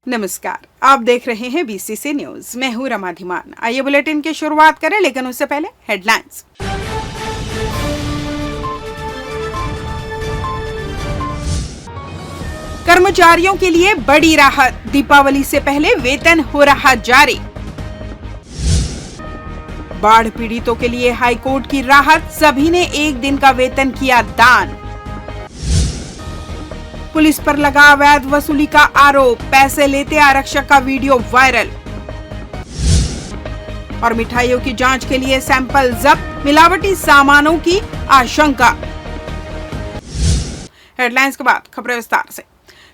नमस्कार, आप देख रहे हैं बीसीसी न्यूज। मैं हूं रमा धीमान। आइए बुलेटिन की शुरुआत करें, लेकिन उससे पहले हेडलाइंस। कर्मचारियों के लिए बड़ी राहत, दीपावली से पहले वेतन हो रहा जारी। बाढ़ पीड़ितों के लिए हाईकोर्ट की राहत, सभी ने एक दिन का वेतन किया दान। पुलिस पर लगा अवैध वसूली का आरोप, पैसे लेते आरक्षक का वीडियो वायरल। और मिठाइयों की जांच के लिए सैंपल जब्त, मिलावटी सामानों की आशंका। हेडलाइंस के बाद खबरें विस्तार से।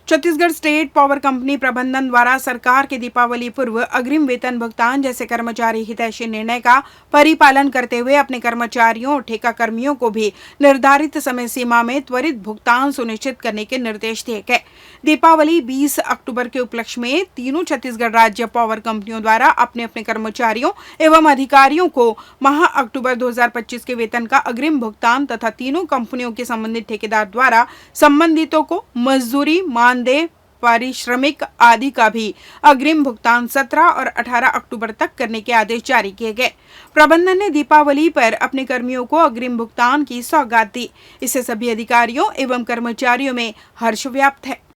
छत्तीसगढ़ स्टेट पावर कंपनी प्रबंधन द्वारा सरकार के दीपावली पूर्व अग्रिम वेतन भुगतान जैसे कर्मचारी हितैषी निर्णय का परिपालन करते हुए अपने कर्मचारियों और ठेका कर्मियों को भी निर्धारित समय सीमा में त्वरित भुगतान सुनिश्चित करने के निर्देश दिए गए। दीपावली 20 अक्टूबर के उपलक्ष्य में तीनों छत्तीसगढ़ राज्य पावर कंपनियों द्वारा अपने अपने कर्मचारियों एवं अधिकारियों को माह अक्टूबर 2025 के वेतन का अग्रिम भुगतान तथा तीनों कंपनियों के संबंधित ठेकेदार द्वारा संबंधितों को मजदूरी, मानदेय, पारिश्रमिक आदि का भी अग्रिम भुगतान 17 और 18 अक्टूबर तक करने के आदेश जारी किए गए। प्रबंधन ने दीपावली पर अपने कर्मियों को अग्रिम भुगतान की सौगात दी। इससे सभी अधिकारियों एवं कर्मचारियों में हर्ष व्याप्त है।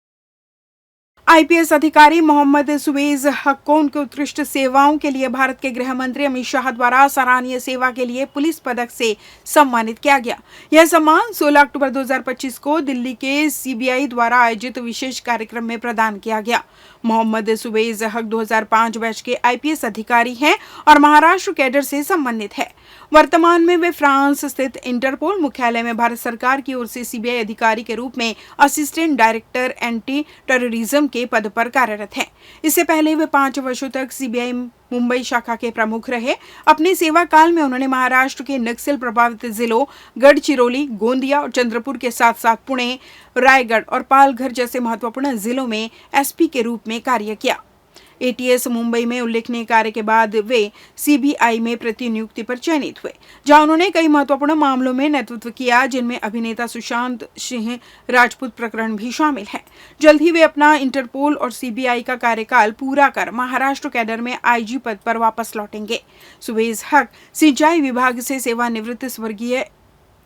आईपीएस अधिकारी मोहम्मद सुवेज हक को उनकी उत्कृष्ट सेवाओं के लिए भारत के गृह मंत्री अमित शाह द्वारा सराहनीय सेवा के लिए पुलिस पदक से सम्मानित किया गया। यह सम्मान 16 अक्टूबर 2025 को दिल्ली के सीबीआई द्वारा आयोजित विशेष कार्यक्रम में प्रदान किया गया। मोहम्मद सुवेज हक 2005 बैच के आईपीएस अधिकारी हैं और महाराष्ट्र कैडर से संबंधित है। वर्तमान में वे फ्रांस स्थित इंटरपोल मुख्यालय में भारत सरकार की ओर से सीबीआई अधिकारी के रूप में असिस्टेंट डायरेक्टर एंटी टेररिज्म के पद पर कार्यरत हैं। इससे पहले वे 5 वर्षों तक सीबीआई मुंबई शाखा के प्रमुख रहे। अपने सेवा काल में उन्होंने महाराष्ट्र के नक्सल प्रभावित जिलों गढ़चिरौली, गोंदिया और चंद्रपुर के साथ साथ पुणे, रायगढ़ और पालघर जैसे महत्वपूर्ण जिलों में एसपी के रूप में कार्य किया। एटीएस मुंबई में उल्लेखनीय कार्य के बाद वे सीबीआई में प्रतिनियुक्ति पर चयनित हुए, जहां उन्होंने कई महत्वपूर्ण मामलों में नेतृत्व किया, जिनमें अभिनेता सुशांत सिंह राजपूत प्रकरण भी शामिल है। जल्द ही वे अपना इंटरपोल और सीबीआई का कार्यकाल पूरा कर महाराष्ट्र कैडर में आईजी पद पर वापस लौटेंगे। सुवेज हक सिंचाई विभाग से सेवानिवृत्त स्वर्गीय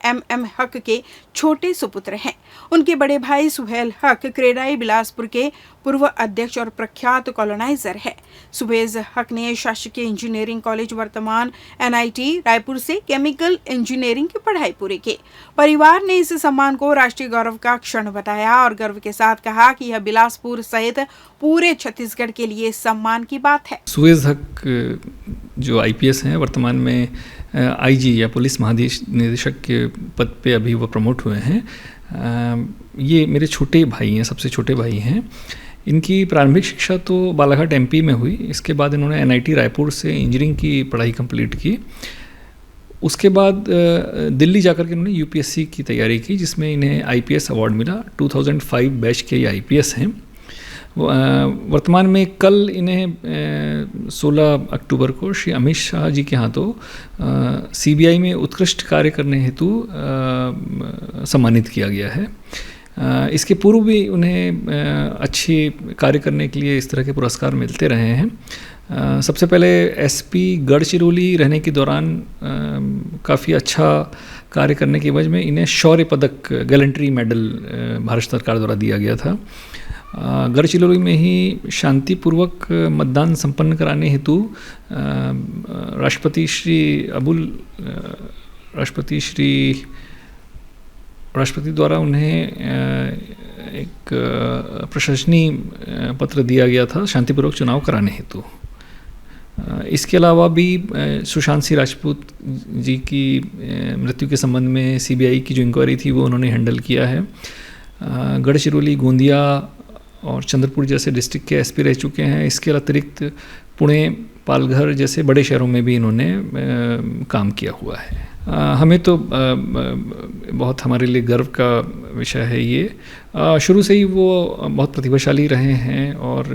एम हक के छोटे सुपुत्र हैं। उनके बड़े भाई सुहेल हक क्रेडाई बिलासपुर के पूर्व अध्यक्ष और प्रख्यात कॉलोनाइजर है। सुवेज हक ने शासकीय इंजीनियरिंग कॉलेज वर्तमान एनआईटी रायपुर से केमिकल इंजीनियरिंग की पढ़ाई पूरी की। परिवार ने इस सम्मान को राष्ट्रीय गौरव का क्षण बताया और गर्व के साथ कहा कि यह बिलासपुर सहित पूरे छत्तीसगढ़ के लिए सम्मान की बात है। सुवेज हक जो आईपीएस हैं, वर्तमान में आईजी या पुलिस महानिदेशक के पद पे अभी वो प्रमोट हुए हैं। ये मेरे छोटे भाई हैं, सबसे छोटे भाई हैं। इनकी प्रारंभिक शिक्षा तो बालाघाट एमपी में हुई। इसके बाद इन्होंने एनआईटी रायपुर से इंजीनियरिंग की पढ़ाई कंप्लीट की। उसके बाद दिल्ली जाकर के इन्होंने यूपीएससी की तैयारी की, जिसमें इन्हें आईपीएस अवार्ड मिला। 2005 बैच के ये आईपीएस हैं। वर्तमान में कल इन्हें 16 अक्टूबर को श्री अमित शाह जी के हाथों सीबीआई में उत्कृष्ट कार्य करने हेतु सम्मानित किया गया है। इसके पूर्व भी उन्हें अच्छी कार्य करने के लिए इस तरह के पुरस्कार मिलते रहे हैं। सबसे पहले एसपी गढ़चिरौली रहने के दौरान काफ़ी अच्छा कार्य करने की वजह में इन्हें शौर्य पदक गैलेंट्री मेडल भारत सरकार द्वारा दिया गया था। गढ़चिरौली में ही शांतिपूर्वक मतदान संपन्न कराने हेतु राष्ट्रपति द्वारा उन्हें एक प्रशंसनीय पत्र दिया गया था शांतिपूर्वक चुनाव कराने हेतु। इसके अलावा भी सुशांत सिंह राजपूत जी की मृत्यु के संबंध में सीबीआई की जो इंक्वायरी थी वो उन्होंने हैंडल किया है। गढ़चिरौली, गोंदिया और चंद्रपुर जैसे डिस्ट्रिक्ट के एसपी रह चुके हैं। इसके अतिरिक्त पुणे, पालघर जैसे बड़े शहरों में भी इन्होंने काम किया हुआ है। हमें तो बहुत हमारे लिए गर्व का विषय है ये। शुरू से ही वो बहुत प्रतिभाशाली रहे हैं और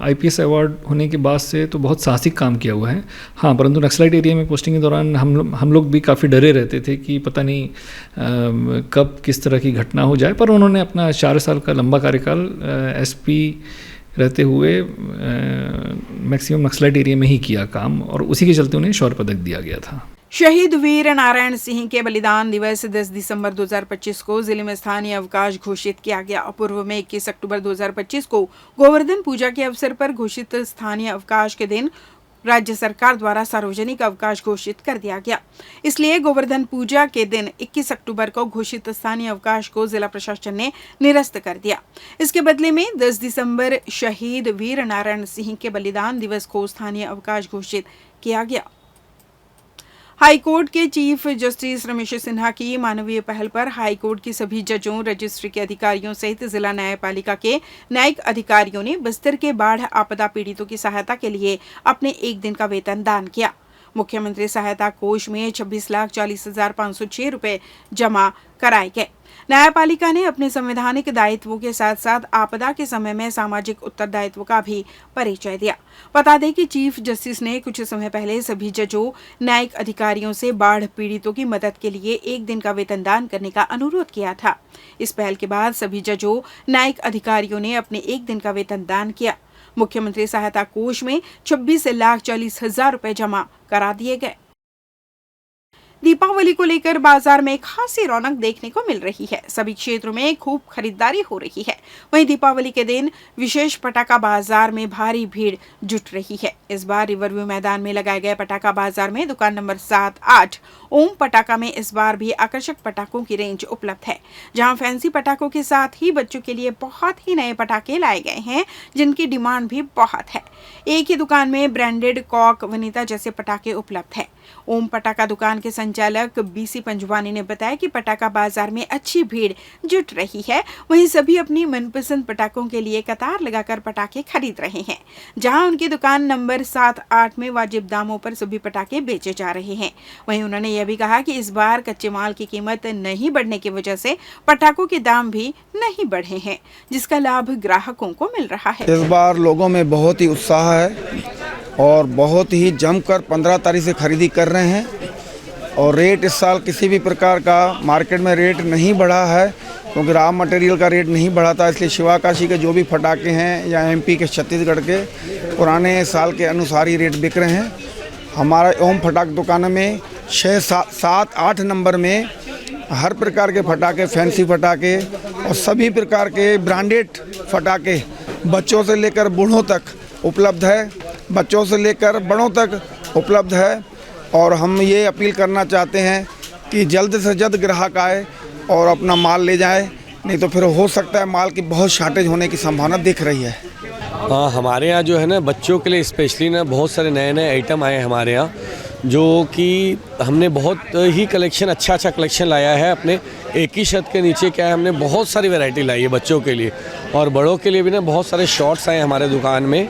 आईपीएस अवार्ड होने के बाद से तो बहुत साहसिक काम किया हुआ है। हाँ, परंतु नक्सलाइट एरिया में पोस्टिंग के दौरान हम लोग भी काफ़ी डरे रहते थे कि पता नहीं कब किस तरह की घटना हो जाए, पर उन्होंने अपना 4 साल का लंबा कार्यकाल एसपी रहते हुए मैक्सिमम नक्सलाइट एरिया में ही किया काम, और उसी के चलते उन्हें शौर्य पदक दिया गया था। शहीद वीर नारायण सिंह के बलिदान दिवस 10 दिसंबर 2025 को जिले में स्थानीय अवकाश घोषित किया गया। पूर्व में 21 अक्टूबर 2025 को गोवर्धन पूजा के अवसर पर घोषित स्थानीय अवकाश के दिन राज्य सरकार द्वारा सार्वजनिक अवकाश घोषित कर दिया गया। इसलिए गोवर्धन पूजा के दिन 21 अक्टूबर को घोषित स्थानीय अवकाश को जिला प्रशासन ने निरस्त कर दिया। इसके बदले में 10 दिसंबर शहीद वीर नारायण सिंह के बलिदान दिवस को स्थानीय अवकाश घोषित किया गया। हाईकोर्ट के चीफ जस्टिस रमेश सिन्हा की मानवीय पहल पर हाईकोर्ट की सभी जजों, रजिस्ट्री के अधिकारियों सहित जिला न्यायपालिका के न्यायिक अधिकारियों ने बस्तर के बाढ़ आपदा पीड़ितों की सहायता के लिए अपने एक दिन का वेतन दान किया। मुख्यमंत्री सहायता कोष में 26,40,506 रुपए जमा कराए गए। न्यायपालिका ने अपने संवैधानिक दायित्वों के साथ साथ आपदा के समय में सामाजिक उत्तरदायित्व का भी परिचय दिया। बता दें कि चीफ जस्टिस ने कुछ समय पहले सभी जजों, न्यायिक अधिकारियों से बाढ़ पीड़ितों की मदद के लिए एक दिन का वेतन दान करने का अनुरोध किया था। इस पहल के बाद सभी जजों, न्यायिक अधिकारियों ने अपने एक दिन का वेतन दान किया। मुख्यमंत्री सहायता कोष में 26,40,000 रुपए जमा करा दिए गए। दीपावली को लेकर बाजार में खासी रौनक देखने को मिल रही है। सभी क्षेत्रों में खूब खरीदारी हो रही है। वहीं दीपावली के दिन विशेष पटाखा बाजार में भारी भीड़ जुट रही है। इस बार रिवरव्यू मैदान में लगाए गए पटाखा बाजार में दुकान नंबर 7-8 ओम पटाखा में इस बार भी आकर्षक पटाखों की रेंज उपलब्ध है, जहां फैंसी पटाखों के साथ ही बच्चों के लिए बहुत ही नए पटाखे लाए गए हैं, जिनकी डिमांड भी बहुत है। एक ही दुकान में ब्रांडेड कॉक, वनिता जैसे पटाखे उपलब्ध है। ओम पटाखा दुकान के संचालक बीसी पंजवानी ने बताया कि पटाखा बाजार में अच्छी भीड़ जुट रही है। वहीं सभी अपनी मनपसंद पटाखों के लिए कतार लगाकर पटाखे खरीद रहे हैं, जहां उनकी दुकान नंबर 7-8 में वाजिब दामों पर सभी पटाखे बेचे जा रहे हैं। वहीं उन्होंने यह भी कहा कि इस बार कच्चे माल की कीमत नहीं बढ़ने की वजह से पटाखों के दाम भी नहीं बढ़े हैं, जिसका लाभ ग्राहकों को मिल रहा है। इस बार लोगों में बहुत ही उत्साह है और बहुत ही जमकर 15 तारीख से खरीदी कर रहे हैं। और रेट इस साल किसी भी प्रकार का मार्केट में रेट नहीं बढ़ा है, क्योंकि रॉ मटेरियल का रेट नहीं बढ़ा था। इसलिए शिवाकाशी के जो भी पटाखे हैं या एमपी के, छत्तीसगढ़ के, पुराने साल के अनुसार ही रेट बिक रहे हैं। हमारा ओम फटाक दुकान में 6-7-8 नंबर में हर प्रकार के फटाके, फैंसी फटाके और सभी प्रकार के ब्रांडेड फटाके बच्चों से लेकर बूढ़ों तक उपलब्ध है, बच्चों से लेकर बड़ों तक उपलब्ध है। और हम ये अपील करना चाहते हैं कि जल्द से जल्द ग्राहक आए और अपना माल ले जाए, नहीं तो फिर हो सकता है माल की बहुत शॉर्टेज होने की संभावना दिख रही है। हमारे यहाँ जो है ना, बच्चों के लिए स्पेशली ना बहुत सारे नए नए आइटम आए हैं हमारे यहाँ, जो कि हमने बहुत ही कलेक्शन, अच्छा कलेक्शन लाया है। अपने एक ही छत के नीचे क्या है, हमने बहुत सारी वैरायटी लाई है बच्चों के लिए, और बड़ों के लिए भी ना बहुत सारे शॉर्ट्स आए हमारे दुकान में,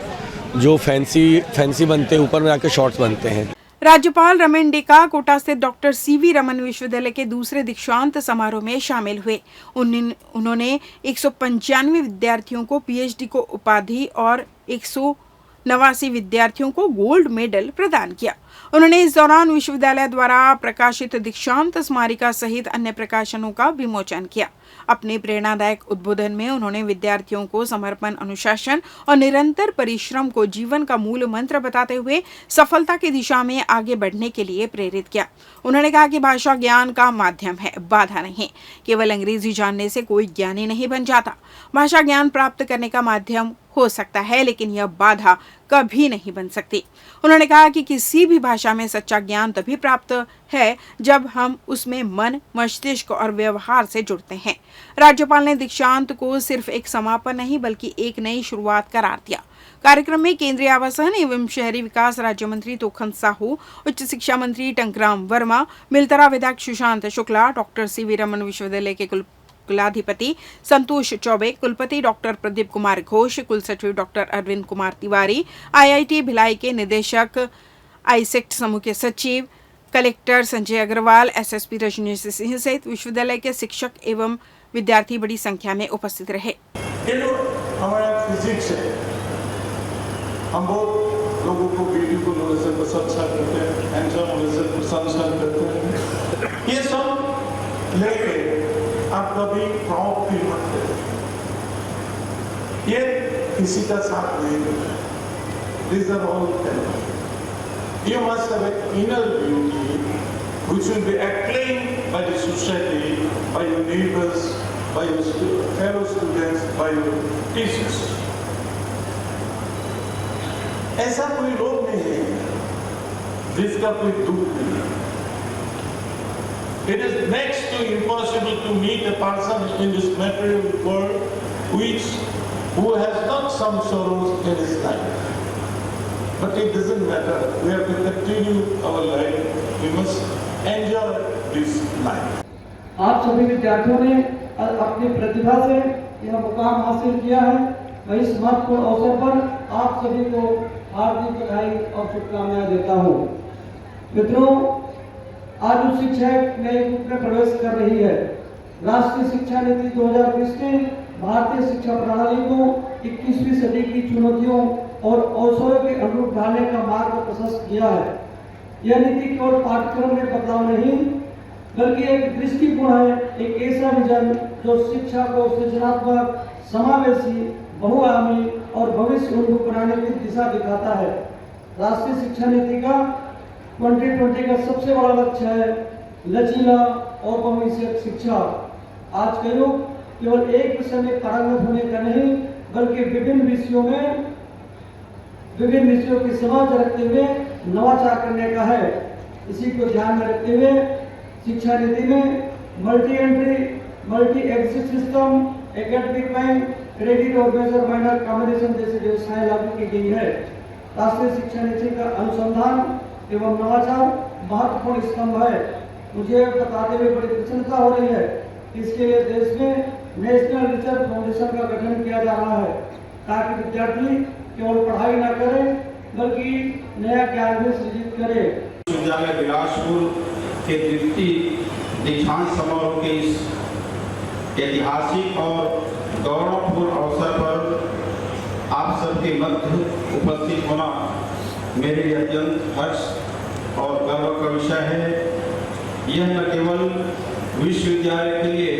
जो फैंसी बनते हैं, ऊपर में आके शॉर्ट्स बनते हैं। राज्यपाल रमन डेका कोटा स्थित डॉक्टर सीवी रमन विश्वविद्यालय के दूसरे दीक्षांत समारोह में शामिल हुए। उन्होंने 195 विद्यार्थियों को पीएचडी को उपाधि और 189 विद्यार्थियों को गोल्ड मेडल प्रदान किया। उन्होंने इस दौरान विश्वविद्यालय द्वारा प्रकाशित दीक्षांत स्मारिका सहित अन्य प्रकाशनों का विमोचन किया। अपने प्रेरणादायक उद्बोधन में उन्होंने विद्यार्थियों को समर्पण, अनुशासन और निरंतर परिश्रम को जीवन का मूल मंत्र बताते हुए सफलता की दिशा में आगे बढ़ने के लिए प्रेरित किया। उन्होंने कहा कि भाषा ज्ञान का माध्यम है, बाधा नहीं। केवल अंग्रेजी जानने से कोई ज्ञानी नहीं बन जाता। भाषा ज्ञान प्राप्त करने का माध्यम हो सकता है, लेकिन यह बाधा कभी नहीं बन सकती। उन्होंने कहा कि किसी भी भाषा में सच्चा ज्ञान तभी प्राप्त है जब हम उसमें मन, मस्तिष्क और व्यवहार से जुड़ते हैं। राज्यपाल ने दीक्षांत को सिर्फ एक समापन नहीं बल्कि एक नई शुरुआत करार दिया। कार्यक्रम में केंद्रीय आवासन एवं शहरी विकास राज्य मंत्री तोखन साहू, उच्च शिक्षा मंत्री टंकराम वर्मा, मिलतरा विधायक सुशांत शुक्ला, डॉक्टर सीवी रमन विश्वविद्यालय के कुलाधिपति संतोष चौबे, कुलपति डॉक्टर प्रदीप कुमार घोष, कुलसचिव डॉक्टर अरविंद कुमार तिवारी, आईआईटी भिलाई के निदेशक, आईसेक्ट समूह के सचिव, कलेक्टर संजय अग्रवाल, एसएसपी रजनीश सिंह सहित विश्वविद्यालय के शिक्षक एवं विद्यार्थी बड़ी संख्या में उपस्थित रहे। हमारा फिजिक्स है, हम बहुत लोगों को ब्यूटीफुल होने से प्रशंसा करते हैं, हैंडसम होने से प्रशंसा करते हैं। ये सब लेके आप कभी प्राउड फील मत करें। ये किसी का साथ नहीं देता। These are all temporary. You must have an inner beauty which will be acclaimed by the society, by your neighbors, by your fellow students, by your teachers. ऐसा कोई लोग नहीं है जिसका कोई दुख नहीं है। It is next to impossible to meet a person in this material world who has not some sorrows in his life. But it doesn't matter. We have to continue our life. We must enjoy this life. आप सभी विद्यार्थियों ने अपनी प्रतिभा से यह मुकाम हासिल किया है। मैं इस महत्वपूर्ण अवसर पर आप सभी को हार्दिक बधाई और शुभकामनाएं देता हूँ। मित्रों, आज उच्च शिक्षा नए युग में प्रवेश कर रही है। राष्ट्रीय शिक्षा नीति 2020 ने भारतीय शिक्षा प्रणाली को 21वीं सदी की चुनौतियों और अवसरों के अनुरूप ढालने का मार्ग प्रशस्त किया है। यह नीति केवल पाठ्यक्रम में बदलाव नहीं, बल्कि एक दृष्टिकोण है, एक ऐसा विजन जो शिक्षा को सृजनात्मक, समावेशी, बहुआयामी और भविष्य उन्मुख बनाने की दिशा दिखाता है। राष्ट्रीय शिक्षा नीति का 2020 का सबसे बड़ा लक्ष्य है लचीला और बहुविषयक शिक्षा। आज का युग केवल एक विषय में पारंगत होने का नहीं, बल्कि विभिन्न विषयों की समझ रखते हुए नवाचार करने का है। इसी को ध्यान में रखते हुए शिक्षा नीति में multi entry, multi exit system, academic bank, credit और मेजर माइनर कॉम्बिनेशन जैसी व्यवस्थाएं लागू की गई है। राष्ट्रीय शिक्षा नीति का अनुसंधान एवं नवाचार महत्वपूर्ण स्तंभ है। मुझे बताते हुए बड़ी प्रसन्नता हो रही है कि इसके लिए देश में नेशनल रिसर्च फाउंडेशन का गठन किया जा रहा है, ताकि विद्यार्थी केवल पढ़ाई न करें बल्कि नया ज्ञान भी सृजित करें। विश्वविद्यालय बिलासपुर के द्वितीय दीक्षांत समारोह के इस ऐतिहासिक और गौरवपूर्ण अवसर पर आप सबके मध्य उपस्थित होना मेरे लिए अत्यंत हर्ष और गर्व का विषय है। यह न केवल विश्वविद्यालय के लिए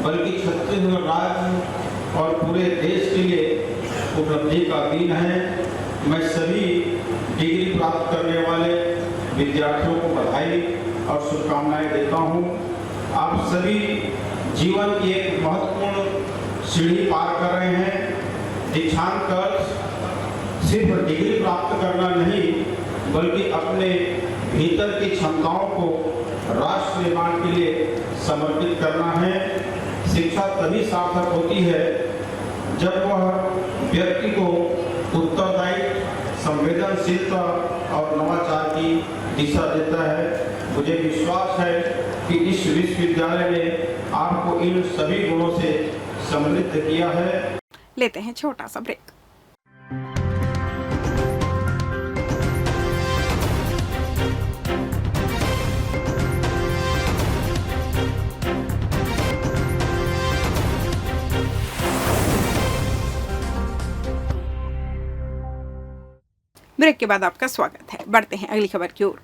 बल्कि छत्तीसगढ़ राज्य और पूरे देश के लिए उपलब्धि का दिन है। मैं सभी डिग्री प्राप्त करने वाले विद्यार्थियों को बधाई और शुभकामनाएं देता हूं। आप सभी जीवन की एक महत्वपूर्ण सीढ़ी पार कर रहे हैं। दीक्षांत का सिर्फ डिग्री प्राप्त करना नहीं, बल्कि अपने भीतर की क्षमताओं को राष्ट्र निर्माण के लिए समर्पित करना है। शिक्षा तभी सार्थक होती है जब वह व्यक्ति को उत्तरदायी, संवेदनशीलता और नवाचार की दिशा देता है। मुझे विश्वास है कि इस विश्वविद्यालय ने आपको इन सभी गुणों से समृद्ध किया है। लेते हैं छोटा सा ब्रेक। ब्रेक के बाद आपका स्वागत है। बढ़ते हैं अगली खबर की ओर।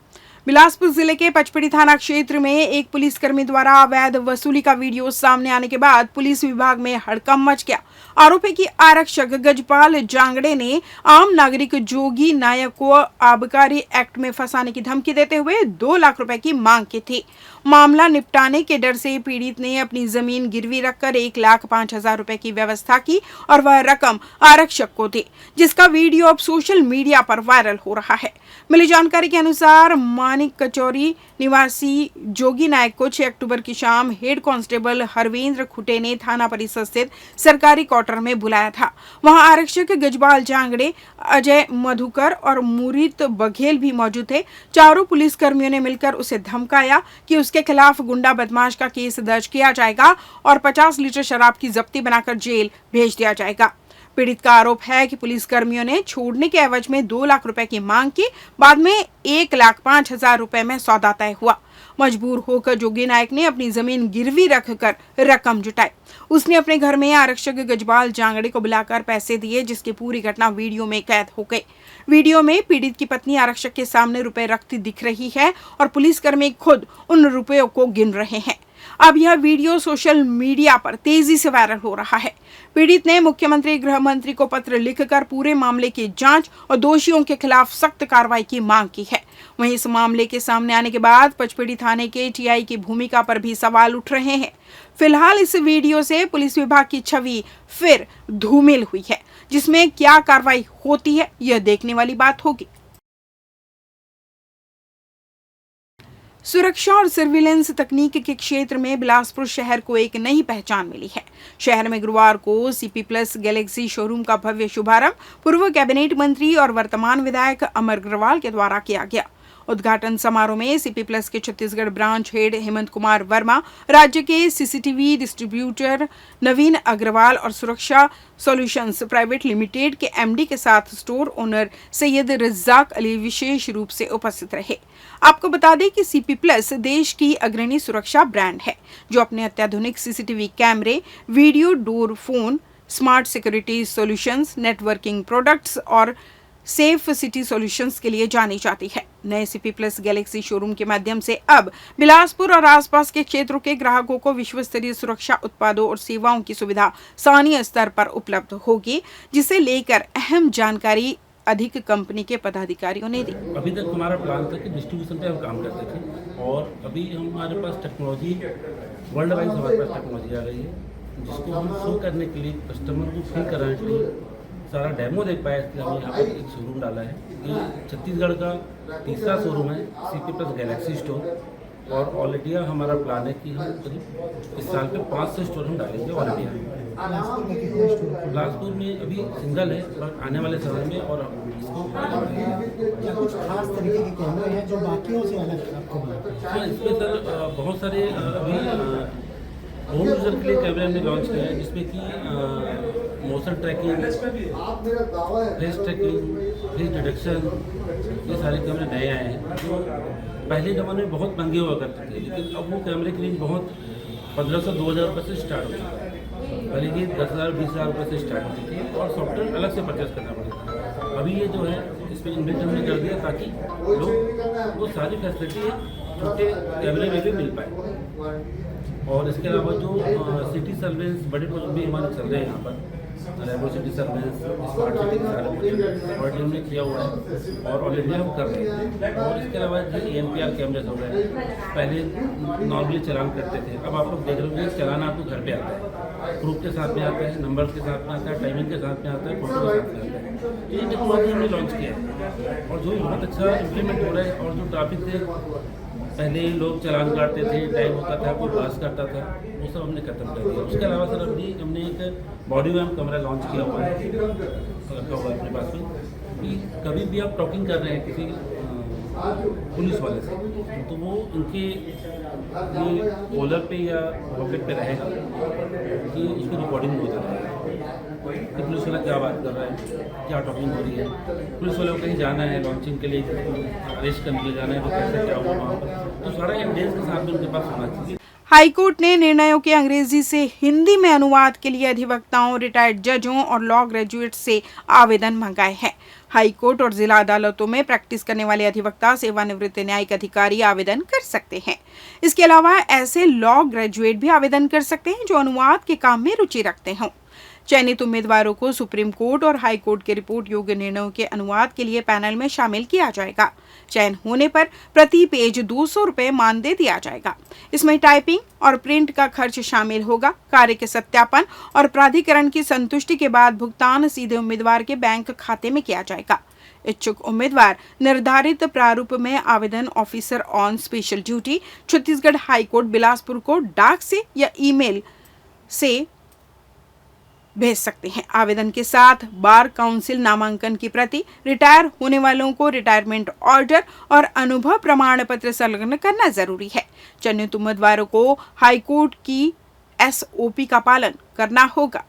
बिलासपुर जिले के पचपेड़ी थाना क्षेत्र में एक पुलिसकर्मी द्वारा अवैध वसूली का वीडियो सामने आने के बाद पुलिस विभाग में हड़कंप मच गया। आरोप है कि आरक्षक गजपाल जांगड़े ने आम नागरिक जोगी नायक को आबकारी एक्ट में फंसाने की धमकी देते हुए 2 लाख रुपए की मांग की थी। मामला निपटाने के डर से पीड़ित ने अपनी जमीन गिरवी रखकर 1,05,000 रुपए की व्यवस्था की और वह रकम आरक्षक को दी, जिसका वीडियो अब सोशल मीडिया पर वायरल हो रहा है। मिली जानकारी के अनुसार मानिक कचौरी निवासी जोगी नायक को 6 अक्टूबर की शाम हेड कांस्टेबल हरवेंद्र खुटे ने थाना परिसर स्थित सरकारी क्वार्टर में बुलाया था। वहां आरक्षक गजपाल जांगड़े, अजय मधुकर और मुरीत बघेल भी मौजूद थे। चारों पुलिसकर्मियों ने मिलकर उसे धमकाया कि उसके खिलाफ गुंडा बदमाश का केस दर्ज किया जाएगा और 50 लीटर शराब की जब्ती बनाकर जेल भेज दिया जाएगा। पीड़ित का आरोप है कि पुलिसकर्मियों ने छोड़ने के एवज में 2 लाख रुपए की मांग की। बाद में 1,05,000 रुपए में सौदा तय हुआ। मजबूर होकर जोगी नायक ने अपनी जमीन गिरवी रखकर रकम जुटाई। उसने अपने घर में आरक्षक गजपाल जांगड़े को बुलाकर पैसे दिए, जिसकी पूरी घटना वीडियो में कैद हो गई। वीडियो में पीड़ित की पत्नी आरक्षक के सामने रुपए रखती दिख रही है और पुलिसकर्मी खुद उन रुपयों को गिन रहे हैं। अब यह वीडियो सोशल मीडिया पर तेजी से वायरल हो रहा है। पीड़ित ने मुख्यमंत्री गृह मंत्री को पत्र लिखकर पूरे मामले की जांच और दोषियों के खिलाफ सख्त कार्रवाई की मांग की है। वहीं इस मामले के सामने आने के बाद पचपेड़ी थाने के टीआई की भूमिका पर भी सवाल उठ रहे हैं। फिलहाल इस वीडियो से पुलिस विभाग की छवि फिर धूमिल हुई है, जिसमें क्या कार्रवाई होती है यह देखने वाली बात होगी। सुरक्षा और सर्विलेंस तकनीक के क्षेत्र में बिलासपुर शहर को एक नई पहचान मिली है। शहर में गुरुवार को सीपी प्लस गैलेक्सी शोरूम का भव्य शुभारंभ पूर्व कैबिनेट मंत्री और वर्तमान विधायक अमर अग्रवाल के द्वारा किया गया। उद्घाटन समारोह में सीपी प्लस के छत्तीसगढ़ ब्रांच हेड हेमंत कुमार वर्मा, राज्य के सीसीटीवी डिस्ट्रीब्यूटर नवीन अग्रवाल और सुरक्षा सॉल्यूशंस प्राइवेट लिमिटेड के एमडी के साथ स्टोर ओनर सैयद रज्जाक अली विशेष रूप से उपस्थित रहे। आपको बता दें कि सीपी प्लस देश की अग्रणी सुरक्षा ब्रांड है, जो अपने अत्याधुनिक सीसीटीवी कैमरे, video door phone, smart security solutions, networking products और सेफ सिटी सॉल्यूशंस के लिए जानी जाती है। नए सीपी प्लस गैलेक्सी शोरूम के माध्यम से अब बिलासपुर और आसपास के क्षेत्रों के ग्राहकों को विश्व स्तरीय सुरक्षा उत्पादों और सेवाओं की सुविधा स्थानीय स्तर पर उपलब्ध होगी, जिसे लेकर अहम जानकारी अधिक कंपनी के पदाधिकारियों ने दी। अभी तक हमारा प्लान था कि डिस्ट्रीब्यूशन पे हम काम करते थे, और अभी हमारे पास टेक्नोलॉजी वर्ल्ड वाइज हमारे पास टेक्नोलॉजी आ गई है, जिसको हम शो करने के लिए, कस्टमर को फील कराने के लिए सारा डेमो देख पाया। इसलिए हमने यहाँ पर एक शोरूम डाला है। ये छत्तीसगढ़ का तीसरा शोरूम है सीपी प्लस गैलेक्सी स्टोर, और ऑल इंडिया हमारा प्लान है कि हम करीब इस साल पे 500 स्टोर हम डालेंगे ऑल इंडिया। बिलासपुर में अभी सिंगल है, बट आने वाले समय में और कुछ खास तरीके के कैमरे हैं जो बाकियों से अलग आपको मिलते हैं। इसमें सर बहुत सारे अभी होम यूजर के लिए कैमरे हमने लॉन्च किया है, जिसमें कि motion tracking, face tracking, face detection, ये सारे कैमरे नए आए हैं, जो पहले ज़माने में बहुत महंगे हुआ करते थे, लेकिन अब वो कैमरे की रेंज बहुत 1500-2000 रुपये से स्टार्ट हो चुका है। पहले ये 10,000 20,000 रुपये से स्टार्ट होती थी, और सॉफ्टवेयर अलग से परचेस करना पड़ता था। अभी ये जो है इस पर इन्वेस्ट हमने कर दिया, ताकि लोग वो सारी फैसिलिटी छोटे कैमरे में भी मिल पाए। और इसके अलावा जो सिटी सर्वेलेंस बड़े प्रोजेक्ट भी हमारे चल रहे हैं यहाँ पर, रेमो सिटी सर्वेलेंस, स्मार्ट सिटी के सारे प्रोजेक्ट हमने किया हुआ है, और ऑल इंडिया हम कर रहे हैं। और इसके अलावा जो EMPR कैमरेज हो गए, पहले नॉर्मली चलान करते थे, अब आप लोग देख रहे हो चलान आपको घर पे आता है, प्रूफ के साथ में आता है, नंबर के साथ में आता है, टाइमिंग के साथ में आता है, फोटो के साथ में आता है। ये टेक्नोलॉजी हमने लॉन्च किया है, और जो बहुत अच्छा इम्प्लीमेंट हो रहा है। और जो ट्रैफिक से पहले लोग चलान काटते थे, टाइम होता था, कोई पास करता था, वो सब हमने खत्म कर दिया। उसके अलावा सर अभी हमने एक बॉडी वैम कैमरा लॉन्च किया हुआ है, रखा हुआ है अपने पास में, कि कभी भी आप टॉकिंग कर रहे हैं किसी पुलिस वाले से, तो वो उनके कॉलर पे या पॉकेट पे रहेगा कि उसकी रिकॉर्डिंग होता रहेगा कि पुलिस वाला क्या बात कर रहा है, क्या टॉकिंग हो रही है। पुलिस वाले को कहीं जाना है लॉन्चिंग के लिए, अरेस्ट करने के लिए जाना है, तो कैसे क्या हुआ वहाँ पर, तो सारा एविडेंस के साथ में उनके पास होना चाहिए। हाईकोर्ट ने निर्णयों के अंग्रेजी से हिंदी में अनुवाद के लिए अधिवक्ताओं, रिटायर्ड जजों और लॉ ग्रेजुएट से आवेदन मंगाए हैं। हाईकोर्ट और जिला अदालतों में प्रैक्टिस करने वाले अधिवक्ता, सेवानिवृत्त न्यायिक अधिकारी आवेदन कर सकते हैं। इसके अलावा ऐसे लॉ ग्रेजुएट भी आवेदन कर सकते हैं जो अनुवाद के काम में रुचि रखते हों। चयनित उम्मीदवारों को सुप्रीम कोर्ट और हाई कोर्ट के रिपोर्ट योग्य निर्णयों के अनुवाद के लिए पैनल में शामिल किया जाएगा। चयन होने पर प्रति पेज 200 रुपये मानदेय दिया जाएगा। इसमें टाइपिंग और प्रिंट का खर्च शामिल होगा। कार्य के सत्यापन और प्राधिकरण की संतुष्टि के बाद भुगतान सीधे उम्मीदवार के बैंक खाते में किया जाएगा। इच्छुक उम्मीदवार निर्धारित प्रारूप में आवेदन officer on special duty, Chhattisgarh high court, Bilaspur को डाक से या ईमेल से भेज सकते हैं। आवेदन के साथ बार काउंसिल नामांकन की प्रति, रिटायर होने वालों को रिटायरमेंट ऑर्डर और अनुभव प्रमाण पत्र संलग्न करना जरूरी है। चयनित उम्मीदवारों को हाईकोर्ट की SOP का पालन करना होगा।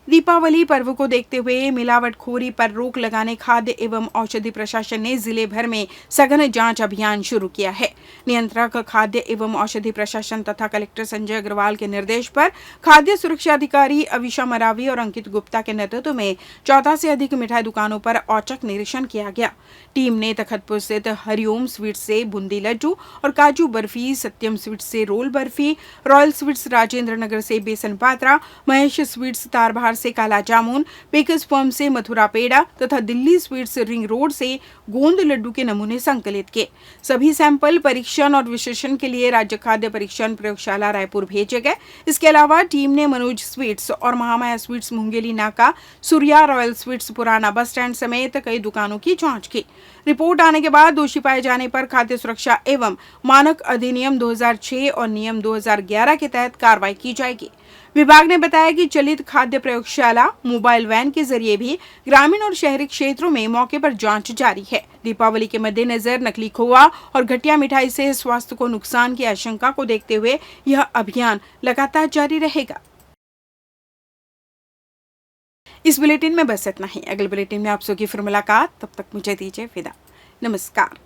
दीपावली पर्व को देखते हुए मिलावटखोरी पर रोक लगाने खाद्य एवं औषधि प्रशासन ने जिले भर में सघन जांच अभियान शुरू किया है। नियंत्रक खाद्य एवं औषधि प्रशासन तथा कलेक्टर संजय अग्रवाल के निर्देश पर खाद्य सुरक्षा अधिकारी अविशा मरावी और अंकित गुप्ता के नेतृत्व में 14 से अधिक मिठाई दुकानों पर औचक निरीक्षण किया गया। टीम ने तखतपुर स्थित हरिओम स्वीट्स से बूंदी लड्डू और काजू बर्फी, सत्यम स्वीट्स से roll barfi, royal sweets Rajendra Nagar से बेसन पात्रा, महेश स्वीट्स तारबहार से काला जामुन, बेकर्स फर्म से मथुरा पेड़ा तथा दिल्ली स्वीट्स रिंग रोड से गोंद लड्डू के नमूने संकलित किए। सभी सैंपल परीक्षण और विश्लेषण के लिए राज्य खाद्य परीक्षण प्रयोगशाला रायपुर भेजे गए। इसके अलावा टीम ने मनोज स्वीट्स और महामाया स्वीट्स मुंगेली नाका, सूर्या रॉयल स्वीट्स पुराना बस स्टैंड समेत कई दुकानों की जांच की। रिपोर्ट आने के बाद दोषी पाए जाने पर खाद्य सुरक्षा एवं मानक अधिनियम 2006 और नियम 2011 के तहत कार्रवाई की जाएगी। विभाग ने बताया कि चलित खाद्य प्रयोगशाला मोबाइल वैन के जरिए भी ग्रामीण और शहरी क्षेत्रों में मौके पर जांच जारी है। दीपावली के मद्देनजर नकली खोआ और घटिया मिठाई से स्वास्थ्य को नुकसान की आशंका को देखते हुए यह अभियान लगातार जारी रहेगा। इस बुलेटिन में बस इतना ही। अगले बुलेटिन में आप सबकी फिर मुलाकात। तब तक मुझे दीजिए विदा। नमस्कार।